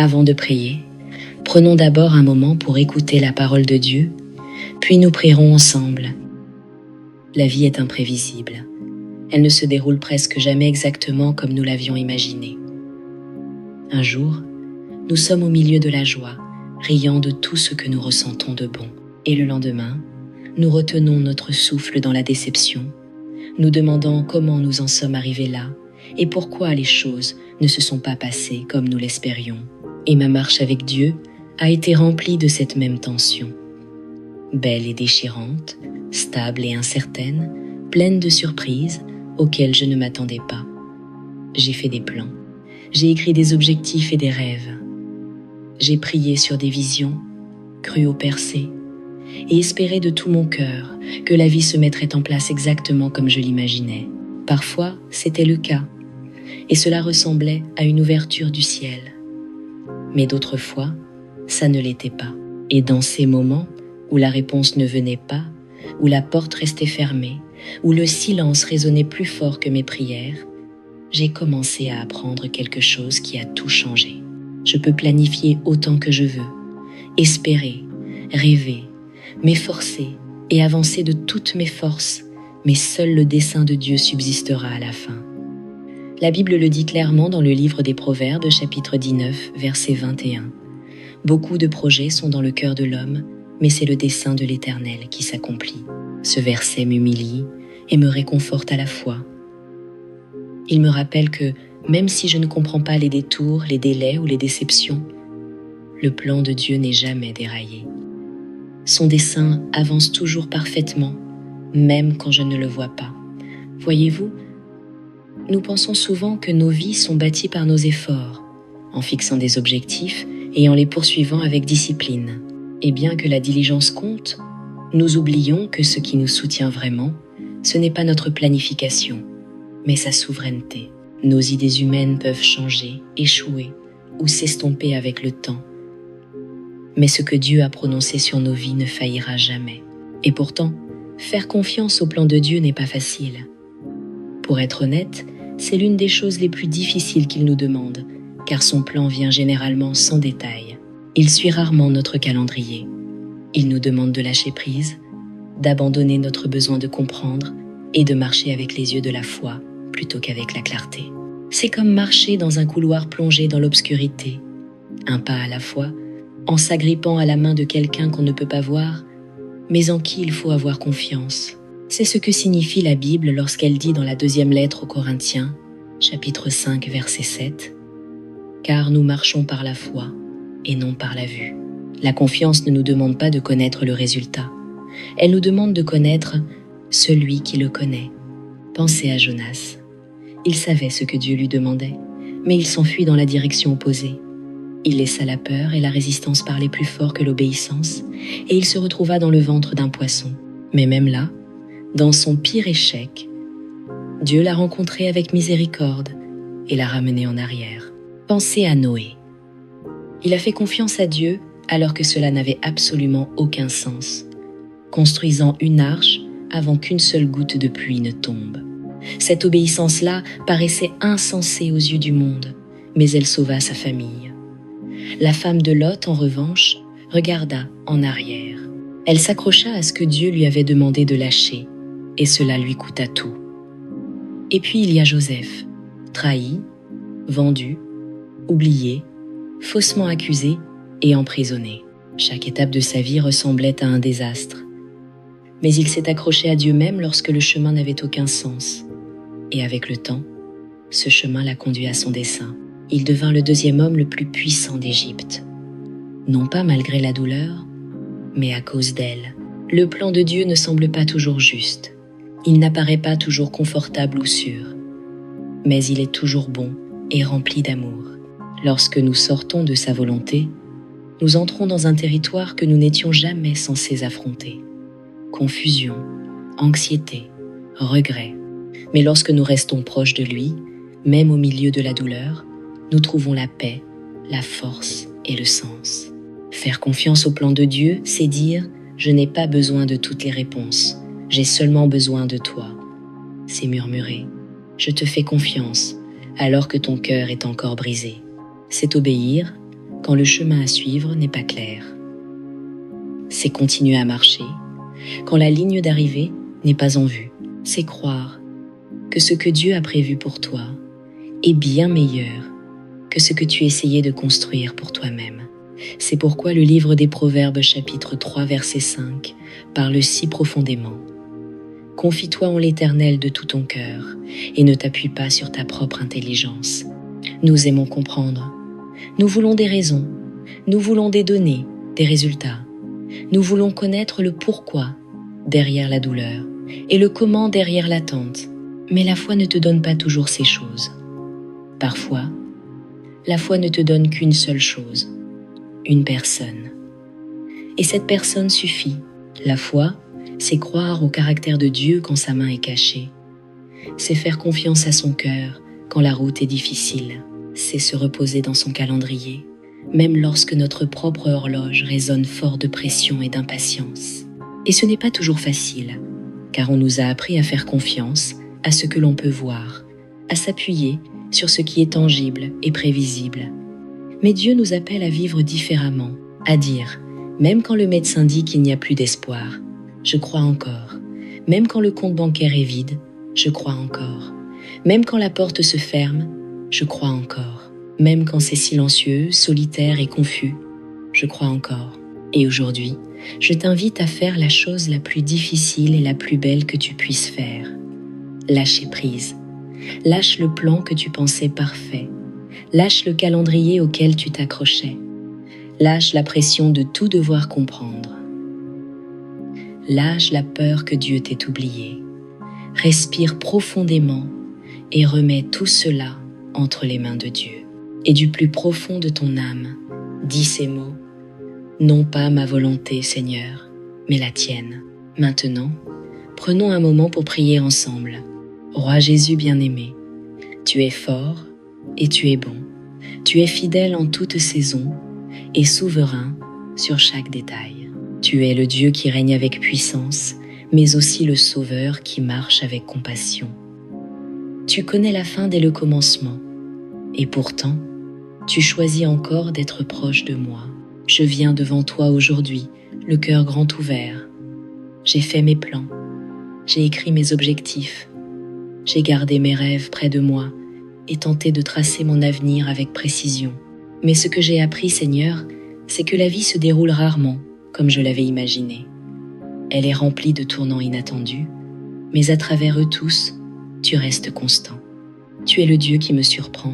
Avant de prier, prenons d'abord un moment pour écouter la parole de Dieu, puis nous prierons ensemble. La vie est imprévisible. Elle ne se déroule presque jamais exactement comme nous l'avions imaginé. Un jour, nous sommes au milieu de la joie, riant de tout ce que nous ressentons de bon. Et le lendemain, nous retenons notre souffle dans la déception, nous demandant comment nous en sommes arrivés là et pourquoi les choses ne se sont pas passées comme nous l'espérions. Et ma marche avec Dieu a été remplie de cette même tension. Belle et déchirante, stable et incertaine, pleine de surprises auxquelles je ne m'attendais pas. J'ai fait des plans, j'ai écrit des objectifs et des rêves. J'ai prié sur des visions, cru aux percées, et espéré de tout mon cœur que la vie se mettrait en place exactement comme je l'imaginais. Parfois, c'était le cas, et cela ressemblait à une ouverture du ciel. Mais d'autres fois, ça ne l'était pas. Et dans ces moments où la réponse ne venait pas, où la porte restait fermée, où le silence résonnait plus fort que mes prières, j'ai commencé à apprendre quelque chose qui a tout changé. Je peux planifier autant que je veux, espérer, rêver, m'efforcer et avancer de toutes mes forces, mais seul le dessein de Dieu subsistera à la fin. La Bible le dit clairement dans le livre des Proverbes, chapitre 19, verset 21. Beaucoup de projets sont dans le cœur de l'homme, mais c'est le dessein de l'Éternel qui s'accomplit. Ce verset m'humilie et me réconforte à la fois. Il me rappelle que, même si je ne comprends pas les détours, les délais ou les déceptions, le plan de Dieu n'est jamais déraillé. Son dessein avance toujours parfaitement, même quand je ne le vois pas. Voyez-vous, nous pensons souvent que nos vies sont bâties par nos efforts, en fixant des objectifs et en les poursuivant avec discipline. Et bien que la diligence compte, nous oublions que ce qui nous soutient vraiment, ce n'est pas notre planification, mais sa souveraineté. Nos idées humaines peuvent changer, échouer ou s'estomper avec le temps. Mais ce que Dieu a prononcé sur nos vies ne faillira jamais. Et pourtant, faire confiance au plan de Dieu n'est pas facile. Pour être honnête, c'est l'une des choses les plus difficiles qu'il nous demande, car son plan vient généralement sans détail. Il suit rarement notre calendrier. Il nous demande de lâcher prise, d'abandonner notre besoin de comprendre et de marcher avec les yeux de la foi plutôt qu'avec la clarté. C'est comme marcher dans un couloir plongé dans l'obscurité, un pas à la fois, en s'agrippant à la main de quelqu'un qu'on ne peut pas voir, mais en qui il faut avoir confiance. C'est ce que signifie la Bible lorsqu'elle dit dans la deuxième lettre aux Corinthiens, chapitre 5, verset 7, « Car nous marchons par la foi et non par la vue. » La confiance ne nous demande pas de connaître le résultat. Elle nous demande de connaître celui qui le connaît. Pensez à Jonas. Il savait ce que Dieu lui demandait, mais il s'enfuit dans la direction opposée. Il laissa la peur et la résistance parler plus fort que l'obéissance, et il se retrouva dans le ventre d'un poisson. Mais même là, dans son pire échec, Dieu l'a rencontré avec miséricorde et l'a ramené en arrière. Pensez à Noé. Il a fait confiance à Dieu alors que cela n'avait absolument aucun sens, construisant une arche avant qu'une seule goutte de pluie ne tombe. Cette obéissance-là paraissait insensée aux yeux du monde, mais elle sauva sa famille. La femme de Lot, en revanche, regarda en arrière. Elle s'accrocha à ce que Dieu lui avait demandé de lâcher, et cela lui coûta tout. Et puis il y a Joseph, trahi, vendu, oublié, faussement accusé et emprisonné. Chaque étape de sa vie ressemblait à un désastre. Mais il s'est accroché à Dieu même lorsque le chemin n'avait aucun sens. Et avec le temps, ce chemin l'a conduit à son dessein. Il devint le deuxième homme le plus puissant d'Égypte. Non pas malgré la douleur, mais à cause d'elle. Le plan de Dieu ne semble pas toujours juste. Il n'apparaît pas toujours confortable ou sûr. Mais il est toujours bon et rempli d'amour. Lorsque nous sortons de sa volonté, nous entrons dans un territoire que nous n'étions jamais censés affronter. Confusion, anxiété, regret. Mais lorsque nous restons proches de lui, même au milieu de la douleur, nous trouvons la paix, la force et le sens. Faire confiance au plan de Dieu, c'est dire « Je n'ai pas besoin de toutes les réponses, j'ai seulement besoin de toi ». C'est murmurer « Je te fais confiance » alors que ton cœur est encore brisé. C'est obéir, quand le chemin à suivre n'est pas clair. C'est continuer à marcher quand la ligne d'arrivée n'est pas en vue. C'est croire que ce que Dieu a prévu pour toi est bien meilleur que ce que tu essayais de construire pour toi-même. C'est pourquoi le livre des Proverbes chapitre 3 verset 5 parle si profondément. Confie-toi en l'Éternel de tout ton cœur et ne t'appuie pas sur ta propre intelligence. Nous aimons comprendre. Nous voulons des raisons. Nous voulons des données, des résultats. Nous voulons connaître le pourquoi derrière la douleur et le comment derrière l'attente. Mais la foi ne te donne pas toujours ces choses. Parfois, la foi ne te donne qu'une seule chose, une personne. Et cette personne suffit. La foi, c'est croire au caractère de Dieu quand sa main est cachée. C'est faire confiance à son cœur quand la route est difficile. C'est se reposer dans son calendrier, même lorsque notre propre horloge résonne fort de pression et d'impatience. Et ce n'est pas toujours facile, car on nous a appris à faire confiance à ce que l'on peut voir, à s'appuyer sur ce qui est tangible et prévisible. Mais Dieu nous appelle à vivre différemment, à dire, même quand le médecin dit qu'il n'y a plus d'espoir, je crois encore. Même quand le compte bancaire est vide, je crois encore. Même quand la porte se ferme, je crois encore. Même quand c'est silencieux, solitaire et confus, je crois encore. Et aujourd'hui, je t'invite à faire la chose la plus difficile et la plus belle que tu puisses faire. Lâcher prise. Lâche le plan que tu pensais parfait. Lâche le calendrier auquel tu t'accrochais. Lâche la pression de tout devoir comprendre. Lâche la peur que Dieu t'ait oublié. Respire profondément et remets tout cela entre les mains de Dieu. Et du plus profond de ton âme, dis ces mots. Non pas ma volonté, Seigneur, mais la tienne. Maintenant, prenons un moment pour prier ensemble. Roi Jésus bien-aimé, tu es fort et tu es bon. Tu es fidèle en toute saison et souverain sur chaque détail. Tu es le Dieu qui règne avec puissance, mais aussi le Sauveur qui marche avec compassion. Tu connais la fin dès le commencement, et pourtant, tu choisis encore d'être proche de moi. Je viens devant toi aujourd'hui, le cœur grand ouvert. J'ai fait mes plans, j'ai écrit mes objectifs, j'ai gardé mes rêves près de moi et tenté de tracer mon avenir avec précision. Mais ce que j'ai appris, Seigneur, c'est que la vie se déroule rarement comme je l'avais imaginé. Elle est remplie de tournants inattendus, mais à travers eux tous, tu restes constant. Tu es le Dieu qui me surprend,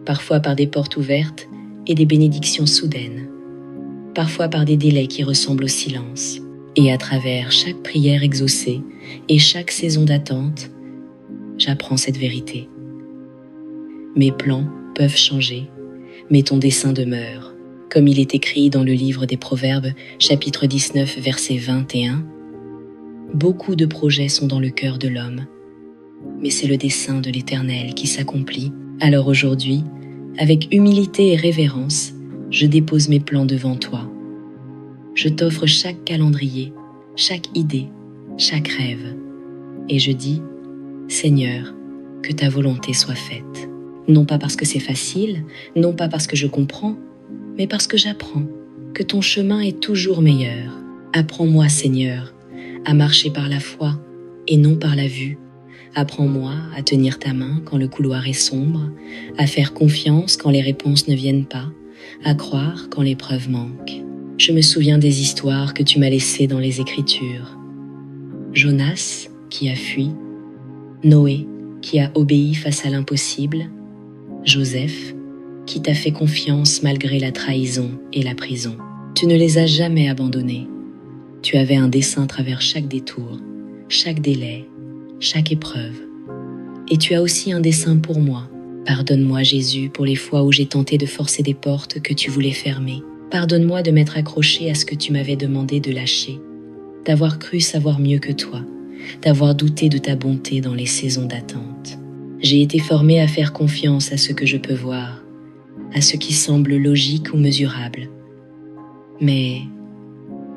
parfois par des portes ouvertes et des bénédictions soudaines, parfois par des délais qui ressemblent au silence. Et à travers chaque prière exaucée et chaque saison d'attente, j'apprends cette vérité. Mes plans peuvent changer, mais ton dessein demeure. Comme il est écrit dans le livre des Proverbes, chapitre 19, verset 21, « Beaucoup de projets sont dans le cœur de l'homme, mais c'est le dessein de l'Éternel qui s'accomplit. Alors aujourd'hui, avec humilité et révérence, je dépose mes plans devant toi. Je t'offre chaque calendrier, chaque idée, chaque rêve. Et je dis, Seigneur, que ta volonté soit faite. Non pas parce que c'est facile, non pas parce que je comprends, mais parce que j'apprends que ton chemin est toujours meilleur. Apprends-moi, Seigneur, à marcher par la foi et non par la vue. Apprends-moi à tenir ta main quand le couloir est sombre, à faire confiance quand les réponses ne viennent pas, à croire quand l'épreuve manque. Je me souviens des histoires que tu m'as laissées dans les Écritures. Jonas, qui a fui, Noé, qui a obéi face à l'impossible, Joseph, qui t'a fait confiance malgré la trahison et la prison. Tu ne les as jamais abandonnés. Tu avais un dessein à travers chaque détour, chaque délai, chaque épreuve. Et tu as aussi un dessein pour moi. Pardonne-moi, Jésus, pour les fois où j'ai tenté de forcer des portes que tu voulais fermer. Pardonne-moi de m'être accroché à ce que tu m'avais demandé de lâcher, d'avoir cru savoir mieux que toi, d'avoir douté de ta bonté dans les saisons d'attente. J'ai été formé à faire confiance à ce que je peux voir, à ce qui semble logique ou mesurable. Mais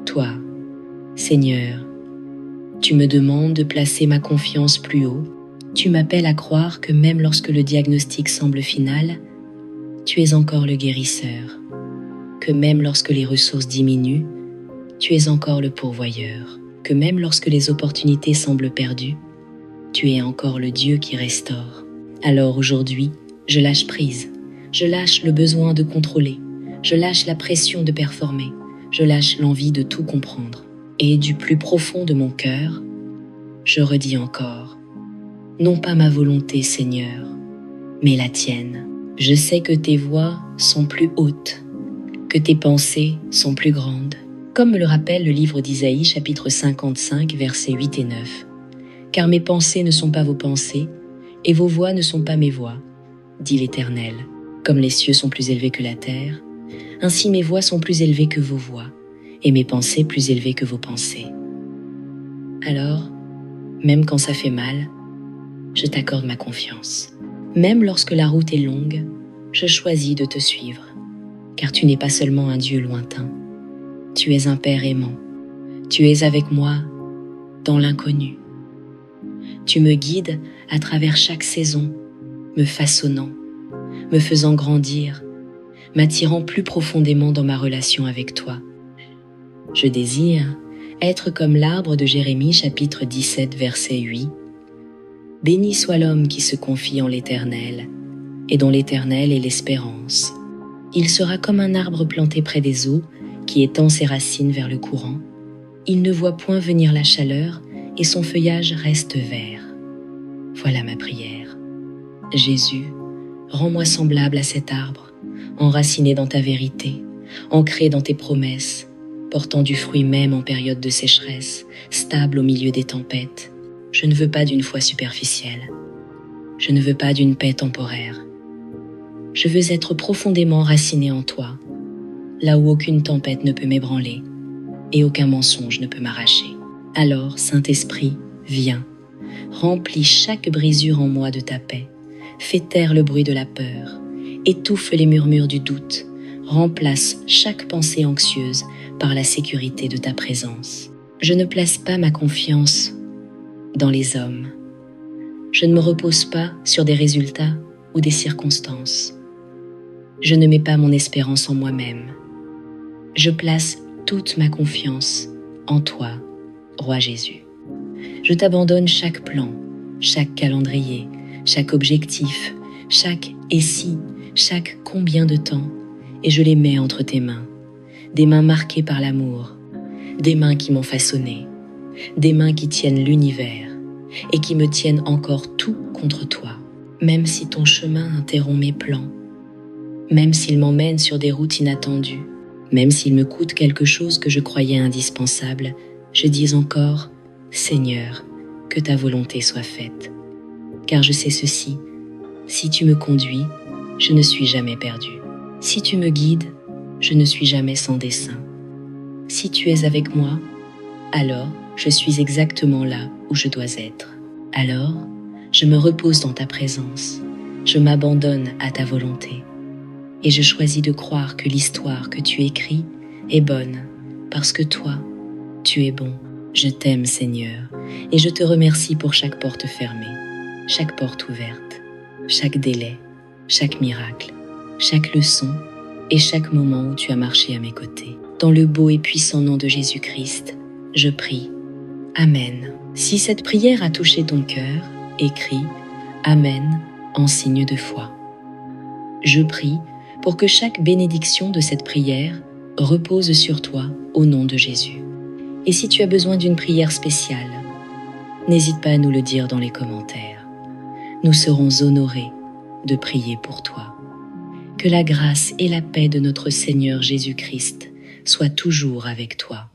toi, Seigneur, tu me demandes de placer ma confiance plus haut. Tu m'appelles à croire que même lorsque le diagnostic semble final, tu es encore le guérisseur. que même lorsque les ressources diminuent, tu es encore le pourvoyeur, que même lorsque les opportunités semblent perdues, tu es encore le Dieu qui restaure. Alors aujourd'hui, je lâche prise, je lâche le besoin de contrôler, je lâche la pression de performer, je lâche l'envie de tout comprendre. Et du plus profond de mon cœur, je redis encore, non pas ma volonté, Seigneur, mais la tienne. Je sais que tes voies sont plus hautes, que tes pensées sont plus grandes, comme me le rappelle le livre d'Isaïe, chapitre 55, versets 8 et 9. Car mes pensées ne sont pas vos pensées, et vos voies ne sont pas mes voies, dit l'Éternel. Comme les cieux sont plus élevés que la terre, ainsi mes voies sont plus élevées que vos voies, et mes pensées plus élevées que vos pensées. Alors, même quand ça fait mal, je t'accorde ma confiance. Même lorsque la route est longue, je choisis de te suivre, car tu n'es pas seulement un Dieu lointain, tu es un Père aimant, tu es avec moi dans l'inconnu. Tu me guides à travers chaque saison, me façonnant, me faisant grandir, m'attirant plus profondément dans ma relation avec toi. Je désire être comme l'arbre de Jérémie chapitre 17 verset 8. Béni soit l'homme qui se confie en l'Éternel, et dont l'Éternel est l'espérance. Il sera comme un arbre planté près des eaux, qui étend ses racines vers le courant. Il ne voit point venir la chaleur, et son feuillage reste vert. Voilà ma prière. Jésus, rends-moi semblable à cet arbre, enraciné dans ta vérité, ancré dans tes promesses, portant du fruit même en période de sécheresse, stable au milieu des tempêtes. Je ne veux pas d'une foi superficielle. Je ne veux pas d'une paix temporaire. Je veux être profondément enraciné en toi, là où aucune tempête ne peut m'ébranler et aucun mensonge ne peut m'arracher. Alors, Saint-Esprit, viens, remplis chaque brisure en moi de ta paix, fais taire le bruit de la peur, étouffe les murmures du doute, remplace chaque pensée anxieuse par la sécurité de ta présence. Je ne place pas ma confiance dans les hommes. Je ne me repose pas sur des résultats ou des circonstances. Je ne mets pas mon espérance en moi-même. Je place toute ma confiance en toi, Roi Jésus. Je t'abandonne chaque plan, chaque calendrier, chaque objectif, chaque « et si », chaque « combien de temps », et je les mets entre tes mains. Des mains marquées par l'amour, des mains qui m'ont façonné, des mains qui tiennent l'univers et qui me tiennent encore tout contre toi. Même si ton chemin interrompt mes plans, même s'il m'emmène sur des routes inattendues, même s'il me coûte quelque chose que je croyais indispensable, je dis encore « Seigneur, que ta volonté soit faite ». Car je sais ceci, si tu me conduis, je ne suis jamais perdu. Si tu me guides, je ne suis jamais sans dessein. Si tu es avec moi, alors je suis exactement là où je dois être. Alors, je me repose dans ta présence, je m'abandonne à ta volonté. Et je choisis de croire que l'histoire que tu écris est bonne, parce que toi, tu es bon. Je t'aime, Seigneur, et je te remercie pour chaque porte fermée, chaque porte ouverte, chaque délai, chaque miracle, chaque leçon et chaque moment où tu as marché à mes côtés. Dans le beau et puissant nom de Jésus-Christ, je prie. Amen. Si cette prière a touché ton cœur, écris « Amen » en signe de foi. Je prie pour que chaque bénédiction de cette prière repose sur toi au nom de Jésus. Et si tu as besoin d'une prière spéciale, n'hésite pas à nous le dire dans les commentaires. Nous serons honorés de prier pour toi. Que la grâce et la paix de notre Seigneur Jésus-Christ soient toujours avec toi.